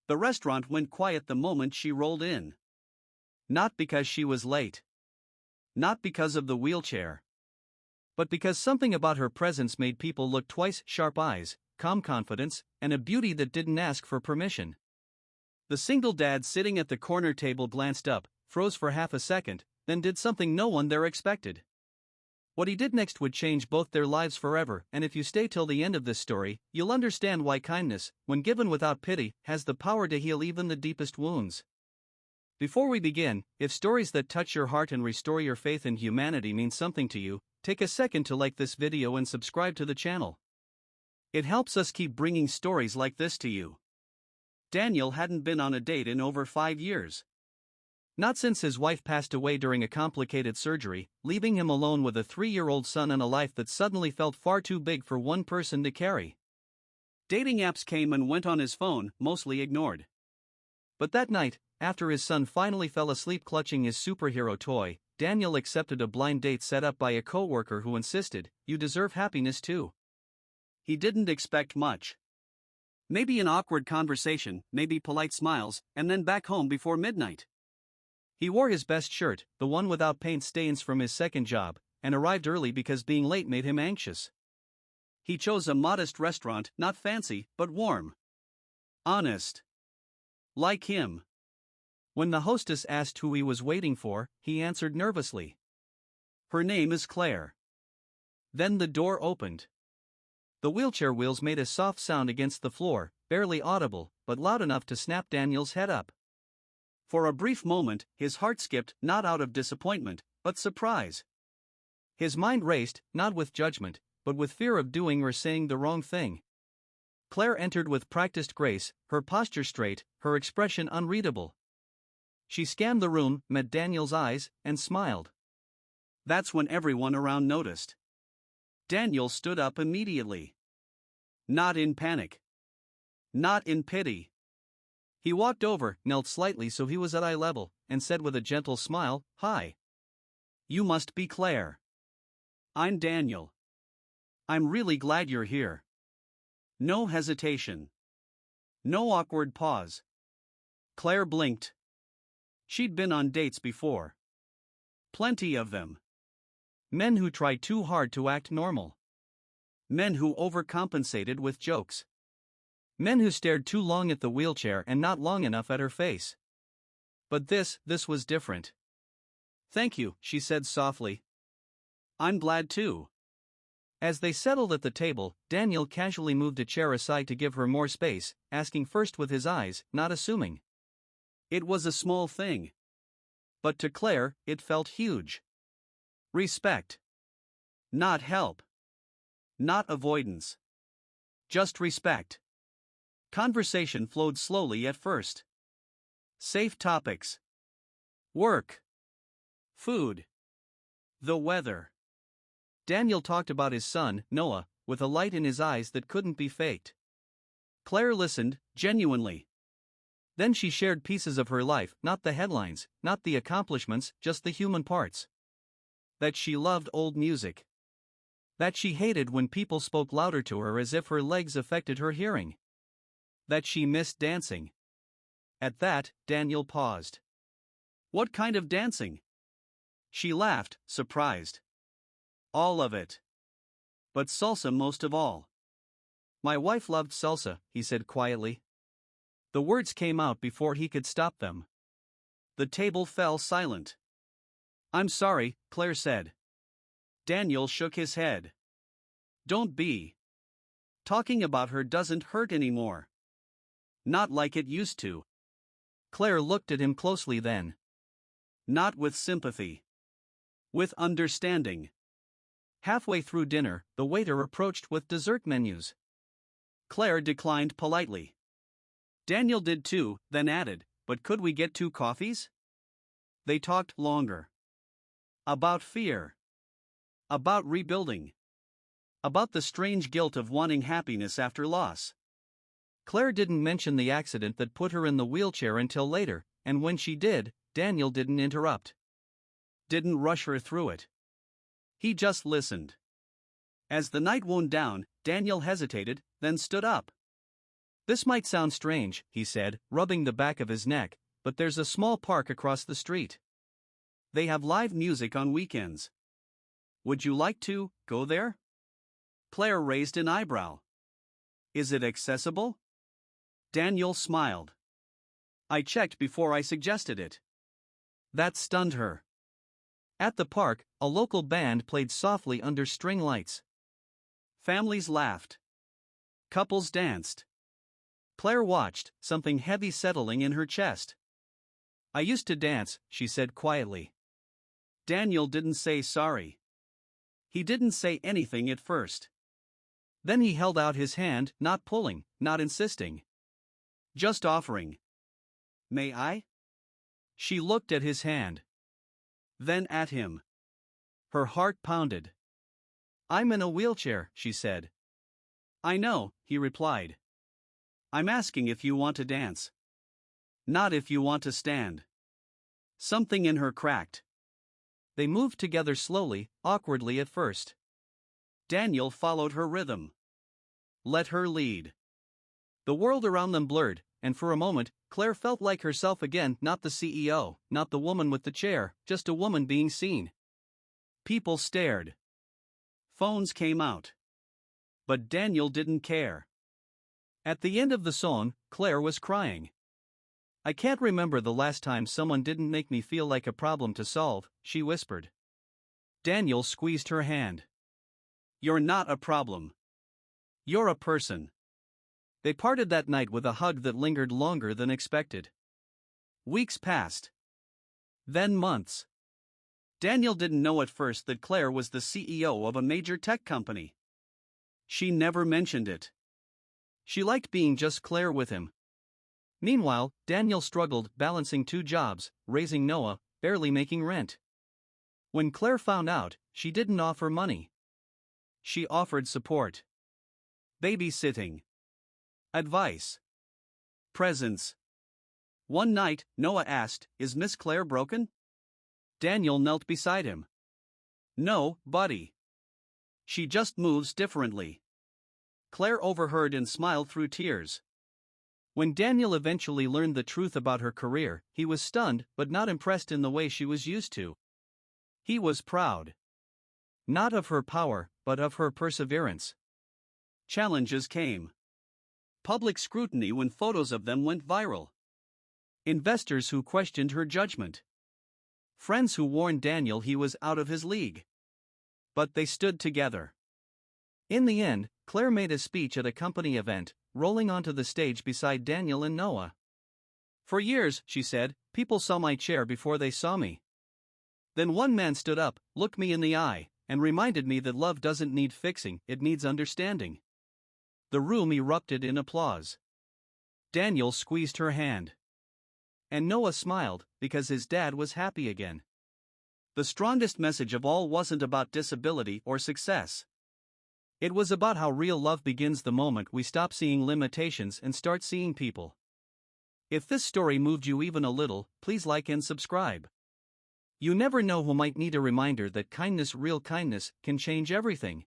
The restaurant went quiet the moment she rolled in. Not because she was late. Not because of the wheelchair. But because something about her presence made people look twice. Sharp eyes, calm confidence, and a beauty that didn't ask for permission. The single dad sitting at the corner table glanced up, froze for half a second, then did something no one there expected. What he did next would change both their lives forever, and if you stay till the end of this story, you'll understand why kindness, when given without pity, has the power to heal even the deepest wounds. Before we begin, if stories that touch your heart and restore your faith in humanity mean something to you, take a second to like this video and subscribe to the channel. It helps us keep bringing stories like this to you. Daniel hadn't been on a date in over 5 years. Not since his wife passed away during a complicated surgery, leaving him alone with a 3-year-old son and a life that suddenly felt far too big for one person to carry. Dating apps came and went on his phone, mostly ignored. But that night, after his son finally fell asleep clutching his superhero toy, Daniel accepted a blind date set up by a coworker who insisted, "You deserve happiness too." He didn't expect much. Maybe an awkward conversation, maybe polite smiles, and then back home before midnight. He wore his best shirt, the one without paint stains from his second job, and arrived early because being late made him anxious. He chose a modest restaurant, not fancy, but warm. Honest. Like him. When the hostess asked who he was waiting for, he answered nervously. "Her name is Claire." Then the door opened. The wheelchair wheels made a soft sound against the floor, barely audible, but loud enough to snap Daniel's head up. For a brief moment, his heart skipped, not out of disappointment, but surprise. His mind raced, not with judgment, but with fear of doing or saying the wrong thing. Claire entered with practiced grace, her posture straight, her expression unreadable. She scanned the room, met Daniel's eyes, and smiled. That's when everyone around noticed. Daniel stood up immediately. Not in panic. Not in pity. He walked over, knelt slightly so he was at eye level, and said with a gentle smile, "Hi. You must be Claire." "I'm Daniel. I'm really glad you're here." No hesitation. No awkward pause. Claire blinked. She'd been on dates before. Plenty of them. Men who tried too hard to act normal. Men who overcompensated with jokes. Men who stared too long at the wheelchair and not long enough at her face. But this was different. "Thank you," she said softly. "I'm glad too." As they settled at the table, Daniel casually moved a chair aside to give her more space, asking first with his eyes, not assuming. It was a small thing. But to Claire, it felt huge. Respect. Not help. Not avoidance. Just respect. Conversation flowed slowly at first. Safe topics. Work. Food. The weather. Daniel talked about his son, Noah, with a light in his eyes that couldn't be faked. Claire listened, genuinely. Then she shared pieces of her life, not the headlines, not the accomplishments, just the human parts. That she loved old music. That she hated when people spoke louder to her as if her legs affected her hearing. That she missed dancing. At that, Daniel paused. "What kind of dancing?" She laughed, surprised. "All of it. But salsa most of all." "My wife loved salsa," he said quietly. The words came out before he could stop them. The table fell silent. "I'm sorry," Claire said. Daniel shook his head. "Don't be. Talking about her doesn't hurt anymore. Not like it used to." Claire looked at him closely then. Not with sympathy. With understanding. Halfway through dinner, the waiter approached with dessert menus. Claire declined politely. Daniel did too, then added, "But could we get 2 coffees?" They talked longer. About fear. About rebuilding. About the strange guilt of wanting happiness after loss. Claire didn't mention the accident that put her in the wheelchair until later, and when she did, Daniel didn't interrupt. Didn't rush her through it. He just listened. As the night wound down, Daniel hesitated, then stood up. This might sound strange, he said, rubbing the back of his neck, but there's a small park across the street. They have live music on weekends. Would you like to go there? Claire raised an eyebrow. Is it accessible? Daniel smiled. I checked before I suggested it. That stunned her. At the park, a local band played softly under string lights. Families laughed. Couples danced. Claire watched, something heavy settling in her chest. I used to dance, she said quietly. Daniel didn't say sorry. He didn't say anything at first. Then he held out his hand, not pulling, not insisting. Just offering. May I? She looked at his hand. Then at him. Her heart pounded. I'm in a wheelchair, she said. I know, he replied. I'm asking if you want to dance. Not if you want to stand. Something in her cracked. They moved together slowly, awkwardly at first. Daniel followed her rhythm. Let her lead. The world around them blurred, and for a moment, Claire felt like herself again, not the CEO, not the woman with the chair, just a woman being seen. People stared. Phones came out. But Daniel didn't care. At the end of the song, Claire was crying. I can't remember the last time someone didn't make me feel like a problem to solve, she whispered. Daniel squeezed her hand. You're not a problem. You're a person. They parted that night with a hug that lingered longer than expected. Weeks passed. Then months. Daniel didn't know at first that Claire was the CEO of a major tech company. She never mentioned it. She liked being just Claire with him. Meanwhile, Daniel struggled, balancing 2 jobs, raising Noah, barely making rent. When Claire found out, she didn't offer money. She offered support. Babysitting. Advice. Presence. One night, Noah asked, Is Miss Claire broken? Daniel knelt beside him. No, buddy. She just moves differently. Claire overheard and smiled through tears. When Daniel eventually learned the truth about her career, he was stunned but not impressed in the way she was used to. He was proud. Not of her power, but of her perseverance. Challenges came. Public scrutiny when photos of them went viral. Investors who questioned her judgment. Friends who warned Daniel he was out of his league. But they stood together. In the end, Claire made a speech at a company event, rolling onto the stage beside Daniel and Noah. For years, she said, people saw my chair before they saw me. Then one man stood up, looked me in the eye, and reminded me that love doesn't need fixing, it needs understanding. The room erupted in applause. Daniel squeezed her hand. And Noah smiled, because his dad was happy again. The strongest message of all wasn't about disability or success. It was about how real love begins the moment we stop seeing limitations and start seeing people. If this story moved you even a little, please like and subscribe. You never know who might need a reminder that kindness, real kindness, can change everything.